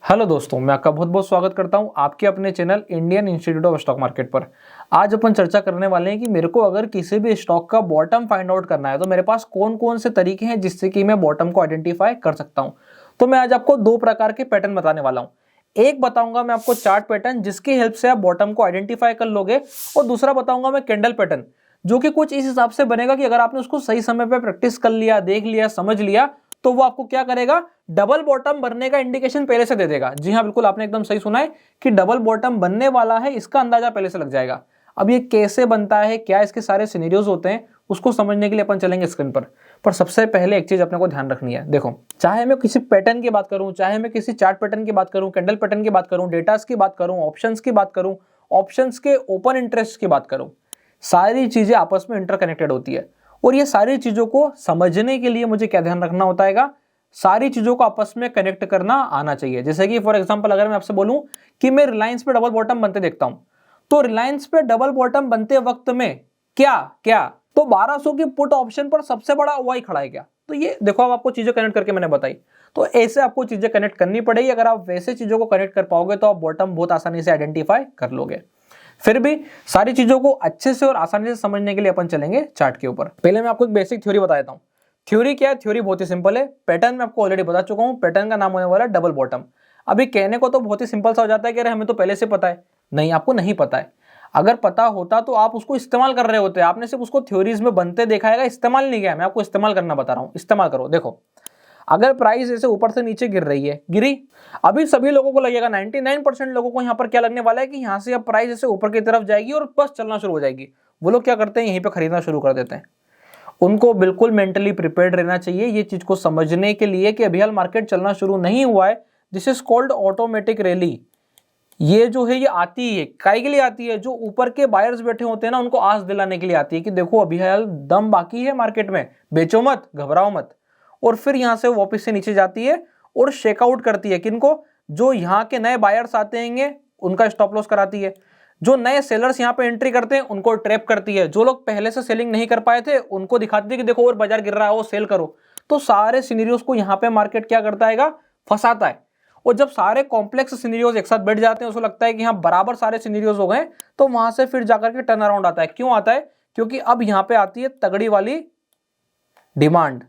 Hello दोस्तों, मैं आपका बहुत बहुत स्वागत करता हूं आपके अपने channel Indian institute of stock market पर। आज अपन चर्चा करने वाले हैं कि मेरे को अगर किसी भी स्टॉक का बॉटम फाइंड आउट करना है तो मेरे पास कौन कौन से तरीके हैं जिससे कि मैं बॉटम को आइडेंटिफाई कर सकता हूं। तो मैं आज आपको दो प्रकार के पैटर्न बताने वाला हूं। एक बताऊंगा मैं आपको चार्ट पैटर्न जिसकी हेल्प से आप बॉटम को आइडेंटिफाई कर लोगे, और दूसरा बताऊंगा मैं कैंडल पैटर्न जो कि कुछ इस हिसाब से बनेगा कि अगर आपने उसको सही समय पर प्रैक्टिस कर लिया, देख लिया, समझ लिया तो वो आपको क्या करेगा, डबल बॉटम बनने का इंडिकेशन पहले से दे देगा। जी हाँ, बिल्कुल आपने एकदम सही सुना है कि डबल बॉटम बनने वाला है, इसका अंदाजा पहले से लग जाएगा। अब ये कैसे बनता है, क्या इसके सारे सिनेरियोज होते हैं, उसको समझने के लिए अपन चलेंगे स्क्रीन पर सबसे पहले एक चीज अपने को ध्यान रखनी है। देखो, चाहे मैं किसी पैटर्न की बात करूं, चाहे मैं किसी चार्ट पैटर्न की बात करूं, कैंडल पैटर्न की बात करूं, डेटास की बात करूं, ऑप्शंस की बात करूं, ऑप्शंस के ओपन इंटरेस्ट की बात करूं, सारी चीजें आपस में इंटरकनेक्टेड होती है। और ये सारी चीजों को समझने के लिए मुझे क्या ध्यान रखना होता है, सारी चीजों को आपस में कनेक्ट करना आना चाहिए। जैसे कि फॉर एग्जांपल अगर मैं आपसे बोलूं कि मैं रिलायंस पे डबल बॉटम बनते देखता हूं, तो रिलायंस पे डबल बॉटम बनते वक्त में क्या क्या तो 1200 की पुट ऑप्शन पर सबसे बड़ा ओआई खड़ा है क्या। तो ये देखो, अब आपको चीजें कनेक्ट करके मैंने बताई, तो ऐसे आपको चीजें कनेक्ट करनी पड़ेगी। अगर आप वैसे चीजों को कनेक्ट कर पाओगे तो आप बॉटम बहुत आसानी से आइडेंटिफाई कर लोगे। फिर भी सारी चीजों को अच्छे से और आसानी से समझने के लिए अपन चलेंगे चार्ट के ऊपर। पहले मैं आपको एक बेसिक थ्योरी बता देता हूं। थ्योरी क्या है? थ्योरी बहुत ही सिंपल है। पैटर्न मैं आपको ऑलरेडी बता चुका हूं, पैटर्न का नाम होने वाला है डबल बॉटम। अभी कहने को तो बहुत ही सिंपल सा हो जाता है कि अरे हमें तो पहले से पता है। नहीं, आपको नहीं पता है। अगर पता होता तो आप उसको इस्तेमाल कर रहे होते। आपने सिर्फ उसको थ्योरीज में बनते देखा है, इस्तेमाल नहीं किया। मैं आपको इस्तेमाल करना बता रहा हूं, इस्तेमाल करो। देखो, अगर प्राइस ऐसे ऊपर से नीचे गिर रही है, गिरी, अभी सभी लोगों को लगेगा, 99% लोगों को यहाँ पर क्या लगने वाला है कि यहाँ से अब प्राइस ऐसे ऊपर की तरफ जाएगी और बस चलना शुरू हो जाएगी। वो लोग क्या करते हैं, यहीं पे खरीदना शुरू कर देते हैं। उनको बिल्कुल मेंटली प्रिपेयर्ड रहना चाहिए ये चीज को समझने के लिए कि अभी हाल मार्केट चलना शुरू नहीं हुआ है। This is called automatic rally. ये जो है ये आती है, काहे के लिए आती है? जो ऊपर के बायर्स बैठे होते हैं ना, उनको आस दिलाने के लिए आती है कि देखो अभी हाल दम बाकी है मार्केट में, बेचो मत, घबराओ मत। और फिर यहां से वापस से नीचे जाती है और शेकआउट करती है किनको? जो यहाँ के नए बायर्स आते हैं उनका स्टॉप लॉस कराती है। जो नए सेलर्स यहाँ पे एंट्री करते हैं उनको ट्रैप करती है। जो लोग पहले से सेलिंग नहीं कर पाए थे उनको दिखाती है कि देखो और बाजार गिर रहा है, वो सेल करो। तो सारे सिनेरियोज को यहाँ पे मार्केट क्या करता है, फंसाता है। और जब सारे कॉम्प्लेक्स सिनेरियोज एक साथ बैठ जाते हैं, उसको लगता है कि हाँ बराबर सारे सिनेरियोज हो गए, तो वहां से फिर जाकर के टर्न अराउंड आता है। क्यों आता है? क्योंकि अब यहाँ पे आती है तगड़ी वाली डिमांड।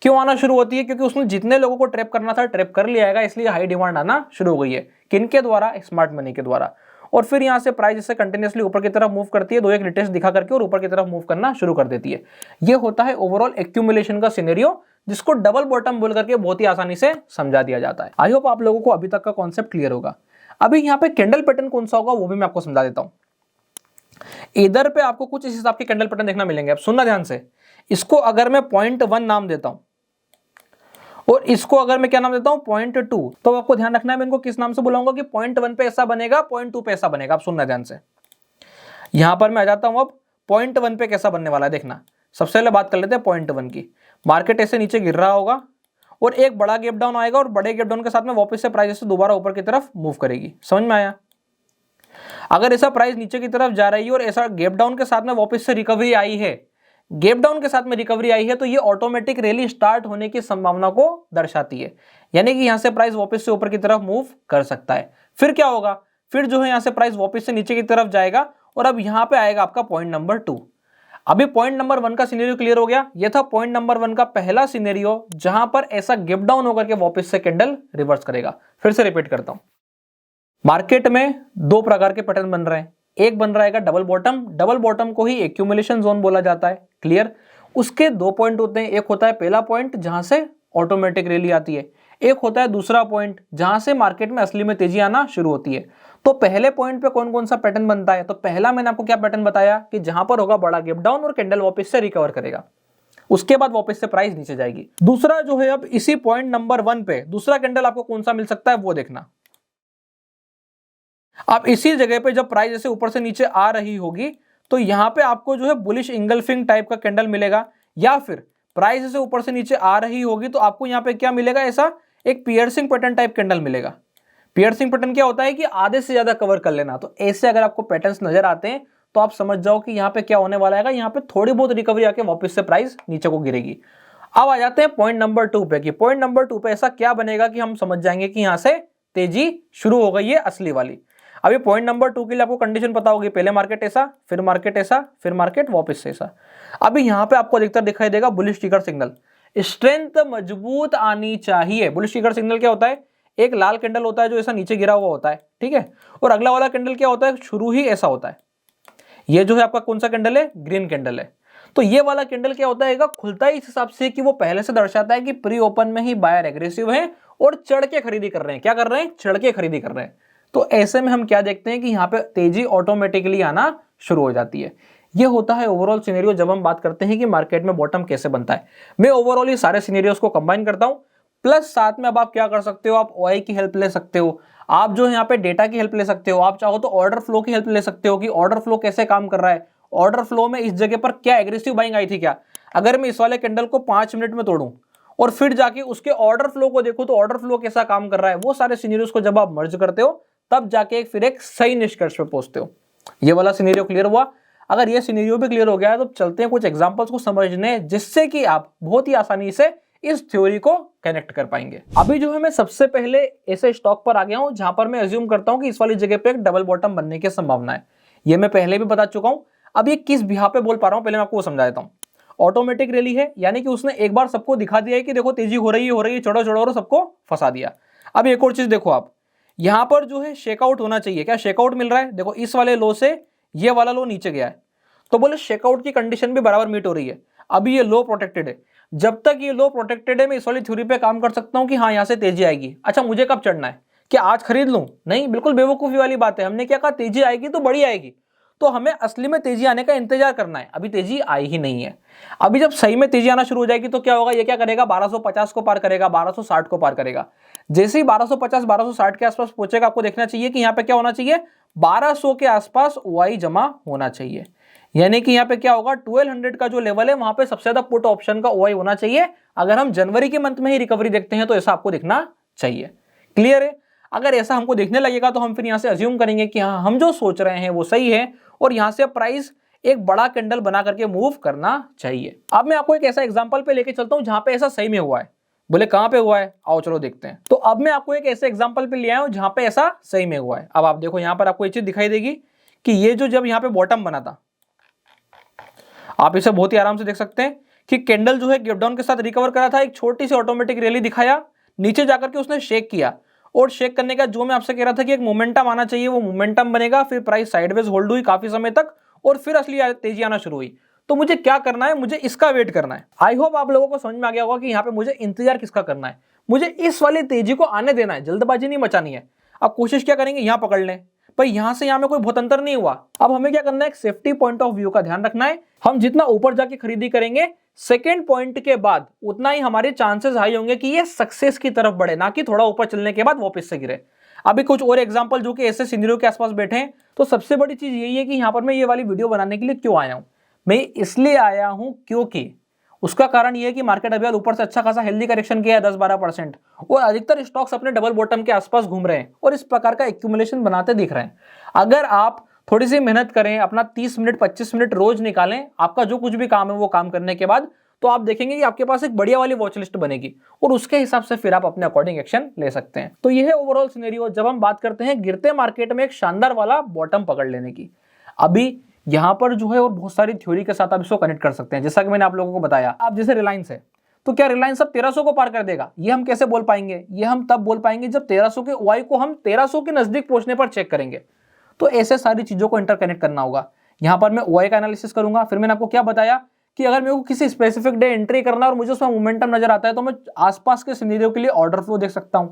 क्यों आना शुरू होती है? क्योंकि उसने जितने लोगों को ट्रैप करना था ट्रैप कर लिया है, इसलिए हाई डिमांड आना शुरू हो गई है। किनके द्वारा? स्मार्ट मनी के द्वारा। और फिर यहां से प्राइस जैसे कंटिन्यूअसली ऊपर की तरफ मूव करती है, दो एक रिटेस्ट दिखा करके और ऊपर की तरफ मूव करना शुरू कर देती है। ये होता है ओवरऑल एक्यूमुलेशन का सिनेरियो, जिसको डबल बॉटम बोल करके बहुत ही आसानी से समझा दिया जाता है। आई होप आप लोगों को अभी तक का कॉन्सेप्ट क्लियर होगा। अभी यहाँ पे कैंडल पैटर्न कौन सा होगा वो भी मैं आपको समझा देता हूं। इधर पे आपको कुछ इस हिसाब के कैंडल पैटर्न देखना मिलेंगे। आप सुनना ध्यान से। इसको अगर मैं 0.1 नाम देता हूं और इसको अगर मैं क्या नाम देता हूं 0.2, तो आपको ध्यान रखना है मैं इनको किस नाम से बुलाऊंगा कि 0.1 पे ऐसा बनेगा, 0.2 पे ऐसा बनेगा। आप सुनना ध्यान से। यहां पर मैं आ जाता हूं, अब 0.1 पे कैसा बनने वाला है देखना। सबसे पहले बात कर लेते हैं 0.1 की। मार्केट ऐसे नीचे गिर रहा होगा और एक बड़ा गैप डाउन आएगा और बड़े गैप डाउन के साथ में वापस से प्राइस दोबारा ऊपर की तरफ मूव करेगी। समझ में आया? अगर ऐसा प्राइस नीचे की तरफ जा रही है और ऐसा गैप डाउन के साथ में वापस से रिकवरी आई है, गैप डाउन के साथ में रिकवरी आई है, तो ये ऑटोमेटिक रैली स्टार्ट होने की संभावना को दर्शाती है। यानी कि यहां से प्राइस वापस से ऊपर की तरफ मूव कर सकता है। फिर क्या होगा? फिर जो है यहां से प्राइस वापस से नीचे की तरफ जाएगा और अब यहां पे आएगा आपका पॉइंट नंबर 2। अभी पॉइंट नंबर 1 का सिनेरियो क्लियर हो गया। यह था पॉइंट नंबर 1 का पहला सिनेरियो, जहां पर ऐसा गैप डाउन होकर के वापस से कैंडल रिवर्स करेगा। फिर से रिपीट करता हूं। मार्केट में दो प्रकार के पैटर्न बन रहे हैं। एक बन रहेगा डबल बॉटम। डबल बॉटम को ही एक्यूमुलेशन जोन बोला जाता है। क्लियर? उसके दो पॉइंट होते हैं। एक होता है पहला पॉइंट जहां से ऑटोमेटिक रैली आती है, एक होता है दूसरा पॉइंट जहां से मार्केट में असली में तेजी आना शुरू होती है। तो पहले पॉइंट पे कौन कौन सा पैटर्न बनता है? तो पहला मैंने आपको क्या पैटर्न बताया कि जहां पर होगा बड़ा गैप डाउन और कैंडल वापस से रिकवर करेगा, उसके बाद वापस से प्राइस नीचे जाएगी। दूसरा जो है, अब इसी पॉइंट नंबर 1 पे दूसरा कैंडल आपको कौन सा मिल सकता है वो देखना। अब इसी जगह पे जब प्राइस जैसे ऊपर से नीचे आ रही होगी तो यहां पे आपको जो है बुलिश इंगल्फिंग टाइप का कैंडल मिलेगा, या फिर प्राइस जैसे ऊपर से नीचे आ रही होगी तो आपको यहां पे क्या मिलेगा, ऐसा एक पियर्सिंग पैटर्न टाइप कैंडल मिलेगा। पियर्सिंग पैटर्न क्या होता है कि आधे से ज्यादा कवर कर लेना। तो ऐसे अगर आपको पैटर्न्स नजर आते हैं तो आप समझ जाओ कि यहाँ पे क्या होने वाला है, यहाँ पे थोड़ी बहुत रिकवरी आके वापस से प्राइस नीचे को गिरेगी। अब आ जाते हैं पॉइंट नंबर 2 पे कि पॉइंट नंबर 2 पे ऐसा क्या बनेगा कि हम समझ जाएंगे कि यहां से तेजी शुरू हो गई है असली वाली। अभी पॉइंट नंबर 2 के लिए आपको कंडीशन पता होगी, पहले मार्केट ऐसा, फिर मार्केट ऐसा, फिर मार्केट वापस से ऐसा। अभी यहाँ पे आपको अधिकतर दिखाई देगा बुलिश ट्रिगर सिग्नल, स्ट्रेंथ मजबूत आनी चाहिए। बुलिश ट्रिगर सिग्नल क्या होता है, एक लाल कैंडल होता है जो ऐसा नीचे गिरा हुआ होता है, ठीक है, और अगला वाला कैंडल क्या होता है, शुरू ही ऐसा होता है। ये जो है आपका कौन सा कैंडल है, ग्रीन कैंडल है। तो ये वाला कैंडल क्या होता है, खुलता है इस हिसाब से कि वो पहले से दर्शाता है कि प्री ओपन में ही बायर एग्रेसिव है और चढ़ के खरीदी कर रहे हैं। क्या कर रहे हैं, चढ़ के खरीदी कर रहे हैं। तो ऐसे में हम क्या देखते हैं कि यहाँ पे तेजी ऑटोमेटिकली आना शुरू हो जाती है। ये होता है ओवरऑल सिनेरियो जब हम बात करते हैं कि मार्केट में बॉटम कैसे बनता है। मैं ओवरऑल ये सारे सिनेरियोस को कंबाइन करता हूं, प्लस साथ में अब आप क्या कर सकते हो, आप ओआई की हेल्प ले सकते हो, आप जो है यहाँ पे डेटा की हेल्प ले सकते हो, आप चाहो तो ऑर्डर फ्लो की हेल्प ले सकते हो कि ऑर्डर फ्लो कैसे काम कर रहा है, ऑर्डर फ्लो में इस जगह पर क्या एग्रेसिव बाइंग आई थी क्या। अगर मैं इस वाले कैंडल को 5 मिनट में तोड़ूं और फिर जाके उसके ऑर्डर फ्लो को देखो तो ऑर्डर फ्लो कैसा काम कर रहा है, वो सारे सिनेरियोस को जब आप मर्ज करते हो तब जाके फिर एक सही निष्कर्ष पे पहुंचते हो। ये वाला सिनेरियो क्लियर हुआ। अगर ये सिनेरियो भी क्लियर हो गया है तो चलते हैं कुछ एग्जांपल्स को समझने, जिससे कि आप बहुत ही आसानी से इस थ्योरी को कनेक्ट कर पाएंगे। अभी जो है मैं सबसे पहले ऐसे स्टॉक पर आ गया हूं जहां पर मैं अज्यूम करता हूं कि इस वाली जगह पे एक डबल बॉटम बनने की संभावना है। ये मैं पहले भी बता चुका हूं, अब ये किस बिहाफ पे बोल पा रहा हूं पहले मैं आपको समझा देता हूं। ऑटोमेटिक रैली है, यानी कि उसने एक बार सबको दिखा दिया है कि देखो तेजी हो रही है, चढ़ो चढ़ो, और सबको फंसा दिया। अब एक और चीज देखो, आप यहां पर जो है शेकआउट होना चाहिए। क्या शेकआउट मिल रहा है, देखो इस वाले लो से ये वाला लो नीचे गया है, तो बोले शेकआउट की कंडीशन भी बराबर मीट हो रही है। अभी ये लो प्रोटेक्टेड है, जब तक ये लो प्रोटेक्टेड है मैं इस वाली थ्योरी पे काम कर सकता हूं कि हाँ यहां से तेजी आएगी। अच्छा मुझे कब चढ़ना है, क्या आज खरीद लूं, नहीं, बिल्कुल बेवकूफी वाली बात है। हमने क्या कहा, तेजी आएगी तो बड़ी आएगी, तो हमें असली में तेजी आने का इंतजार करना है। अभी तेजी आई ही नहीं है। अभी जब सही में तेजी आना शुरू हो जाएगी तो क्या होगा, ये क्या करेगा, 1250 को पार करेगा, 1260 को पार करेगा। जैसे ही 1250 1260 के आसपास पहुंचेगा, आपको देखना चाहिए कि यहाँ पे क्या होना चाहिए, 1200 के आसपास ओआई जमा होना चाहिए। यानी कि यहाँ पे क्या होगा, 1200 का जो लेवल है वहां पे सबसे ज्यादा पुट ऑप्शन का ओआई होना चाहिए। अगर हम जनवरी के मंथ में ही रिकवरी देखते हैं तो ऐसा आपको दिखना चाहिए। क्लियर है। अगर ऐसा हमको देखने लगेगा तो हम फिर यहाँ से अज्यूम करेंगे कि हाँ हम जो सोच रहे हैं वो सही है, और यहां से प्राइस एक बड़ा कैंडल बना करके मूव करना चाहिए। अब मैं आपको एक ऐसा एग्जांपल पे लेके चलता हूं जहां पे ऐसा सही में हुआ है। बोले कहां पे हुआ है, आओ चलो देखते हैं। तो अब मैं आपको एक ऐसे एग्जांपल पे ले आया हूं जहां पे ऐसा सही में हुआ है। अब आप देखो यहां पर आपको एक चीज दिखाई देगी कि ये जो जब यहां पे बॉटम बना था, आप इसे बहुत ही आराम से देख सकते हैं कि कैंडल जो है गैप डाउन के साथ रिकवर करा था, एक छोटी सी ऑटोमेटिक रैली दिखाया, नीचे जाकर के उसने शेक किया, और शेक करने का जो मैं आपसे कह रहा था कि एक मोमेंटम आना चाहिए, वो मोमेंटम बनेगा, फिर प्राइस साइडवेज होल्ड हुई काफी समय तक, और फिर असली तेजी आना शुरू हुई। तो मुझे क्या करना है, मुझे इसका वेट करना है। आई होप आप लोगों को समझ में आ गया होगा कि यहाँ पे मुझे इंतजार किसका करना है, मुझे इस वाली तेजी को आने देना है, जल्दबाजी नहीं मचानी है। अब कोशिश क्या करेंगे, यहाँ पकड़ लें, पर यहां से यहां में कोई बहुत अंतर नहीं हुआ। अब हमें क्या करना है, एक सेफ्टी पॉइंट ऑफ व्यू का ध्यान रखना है। हम जितना ऊपर जाके खरीदी करेंगे सेकेंड पॉइंट के बाद, उतना ही हमारे चांसेस हाई होंगे कि ये सक्सेस की तरफ बढ़े, ना कि थोड़ा ऊपर चलने के बाद वापस से गिरे। अभी कुछ और एग्जांपल जो कि ऐसे सिनेरियो के आसपास बैठे हैं। तो सबसे बड़ी चीज यही है कि यहां पर मैं ये वाली वीडियो बनाने के लिए क्यों आया हूं। मैं इसलिए आया हूं क्योंकि उसका कारण यह है कि मार्केट अभी ऊपर से अच्छा खासा हेल्दी करेक्शन किया है 10-12%, और अधिकतर स्टॉक्स अपने डबल बॉटम के आसपास घूम रहे हैं और इस प्रकार का एक्यूमुलेशन बनाते दिख रहे हैं। अगर आप थोड़ी सी मेहनत करें, अपना 30 मिनट 25 मिनट रोज निकालें, आपका जो कुछ भी काम है वो काम करने के बाद, तो आप देखेंगे कि आपके पास एक बढ़िया वाली वॉच लिस्ट बनेगी, और उसके हिसाब से फिर आप अपने अकॉर्डिंग एक्शन ले सकते हैं। तो यह है ओवरऑल सिनेरियो जब हम बात करते हैं गिरते मार्केट में एक शानदार वाला बॉटम पकड़ लेने की। अभी यहां पर जो है और बहुत सारी थ्योरी के साथ आप इसको कनेक्ट कर सकते हैं। जैसा कि मैंने आप लोगों को बताया, अब जैसे रिलायंस है, तो क्या रिलायंस अब 1300 को पार कर देगा, ये हम कैसे बोल पाएंगे, ये हम तब बोल पाएंगे जब 1300 के ओआई को हम 1300 के नजदीक पहुंचने पर चेक करेंगे। तो ऐसे सारी चीजों को इंटरकनेक्ट करना होगा। यहां पर मैं ओआई का एनालिसिस करूंगा, फिर मैंने आपको क्या बताया कि अगर मेरे को किसी स्पेसिफिक डे एंट्री करना है और मुझे उसमें मोमेंटम नजर आता है तो मैं आसपास के सिनेरियो के लिए ऑर्डर फ्लो देख सकता हूं।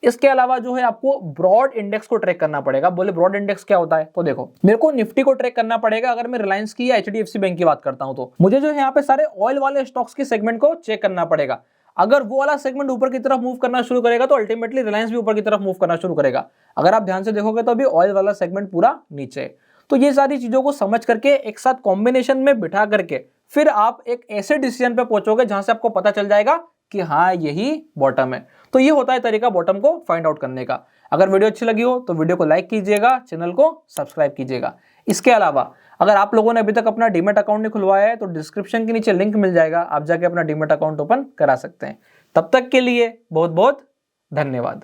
इसके अलावा जो है आपको ब्रॉड इंडेक्स को ट्रैक करना पड़ेगा। बोले ब्रॉड इंडेक्स क्या होता है, तो देखो मेरे को निफ्टी को ट्रैक करना पड़ेगा। अगर मैं रिलायंस की या एचडीएफसी बैंक की बात करता हूं तो मुझे जो है यहाँ पे सारे ऑयल वाले स्टॉक्स के सेगमेंट को चेक करना पड़ेगा। अगर वो वाला सेगमेंट ऊपर की तरफ मूव करना शुरू करेगा तो अल्टीमेटली रिलायंस भी ऊपर की तरफ मूव करना शुरू करेगा। अगर आप ध्यान से देखोगे तो अभी ऑयल वाला सेगमेंट पूरा नीचे है। तो ये सारी चीजों को समझ करके एक साथ कॉम्बिनेशन में बिठा करके फिर आप एक ऐसे डिसीजन पे पहुंचोगे जहां से आपको पता चल जाएगा कि हाँ यही बॉटम है। तो ये होता है तरीका बॉटम को फाइंड आउट करने का। अगर वीडियो अच्छी लगी हो तो वीडियो को लाइक कीजिएगा, चैनल को सब्सक्राइब कीजिएगा। इसके अलावा अगर आप लोगों ने अभी तक अपना डीमैट अकाउंट नहीं खुलवाया है तो डिस्क्रिप्शन के नीचे लिंक मिल जाएगा, आप जाके अपना डीमैट अकाउंट ओपन करा सकते हैं। तब तक के लिए बहुत बहुत धन्यवाद।